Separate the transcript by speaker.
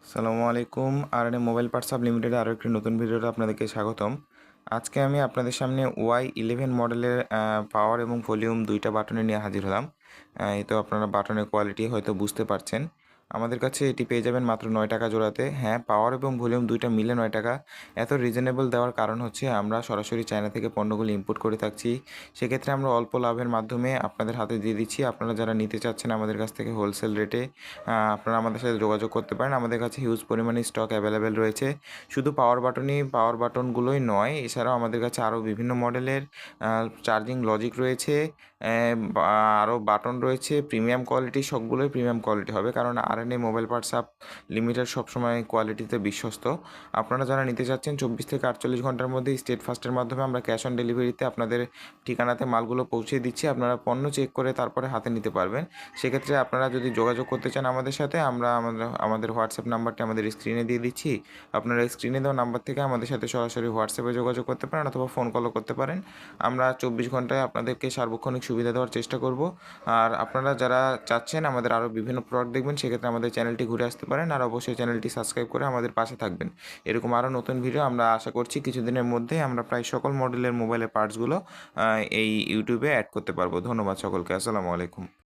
Speaker 1: আসসালামু আলাইকুম। RNA mobile parts up লিমিটেডে আরও একটি নতুন ভিডিওতে আপনাদেরকে স্বাগতম। আজকে আমি আপনাদের সামনে Y11 মডেলের পাওয়ার এবং ভলিউম ২টা বাটনে নিয়ে হাজির হলাম। এই তো আপনারা বাটনের কোয়ালিটি হয়তো বুঝতে পারছেন। আমাদের কাছে এটি পেয়ে যাবেন মাত্র ৳৯ জোড়াতে। হ্যাঁ, পাওয়ার এবং ভলিউম ২টা মিলে ৳৯। এত রিজনেবল দেওয়ার কারণ হচ্ছে আমরা সরাসরি চায়না থেকে পণ্যগুলো ইম্পোর্ট করে থাকছি। সেক্ষেত্রে আমরা অল্প লাভের মাধ্যমে আপনাদের হাতে দিয়ে দিচ্ছি। আপনারা যারা নিতে চাচ্ছেন আমাদের কাছ থেকে হোলসেল রেটে আপনারা আমাদের সাথে যোগাযোগ করতে পারেন। আমাদের কাছে হিউজ পরিমাণে স্টক অ্যাভেলেবেল রয়েছে। শুধু পাওয়ার বাটনগুলোই নয়, এছাড়াও আমাদের কাছে আরও বিভিন্ন মডেলের চার্জিং লজিক রয়েছে, বা আরও বাটন রয়েছে। প্রিমিয়াম কোয়ালিটি, সবগুলোই প্রিমিয়াম কোয়ালিটি হবে, কারণ RNA mobile parts up limited সবসময় কোয়ালিটিতে বিশ্বস্ত। আপনারা যারা নিতে চাচ্ছেন 24 থেকে 48 ঘন্টার মধ্যে স্টেট ফাস্টের মাধ্যমে আমরা ক্যাশ অন ডেলিভারিতে আপনাদের ঠিকানাতে মালগুলো পৌঁছে দিচ্ছি। আপনারা পণ্য চেক করে তারপরে হাতে নিতে পারবেন। সেক্ষেত্রে আপনারা যদি যোগাযোগ করতে চান আমাদের সাথে, আমরা আমাদের হোয়াটসঅ্যাপ নাম্বারটি আমাদের স্ক্রিনে দিয়ে দিচ্ছি। আপনারা স্ক্রিনে দেওয়া নাম্বার থেকে আমাদের সাথে সরাসরি হোয়াটসঅ্যাপে যোগাযোগ করতে পারেন অথবা ফোন কলও করতে পারেন। আমরা 24 ঘন্টায় আপনাদেরকে সার্বক্ষণিক সুবিধা দেওয়ার চেষ্টা করব। আর আপনারা যারা চাচ্ছেন আমাদের আরও বিভিন্ন প্রোডাক্ট দেখবেন, সেক্ষেত্রে আমাদের চ্যানেলটি ঘুরে আসতে পারেন। আর অবশ্যই চ্যানেলটি সাবস্ক্রাইব করে আমাদের পাশে থাকবেন। এরকম আরও নতুন ভিডিও আমরা আশা করছি কিছুদিনের মধ্যেই আমরা প্রায় সকল মডেলের মোবাইলের পার্টসগুলো এই ইউটিউবে অ্যাড করতে পারবো। ধন্যবাদ সকলকে। আসসালামু আলাইকুম।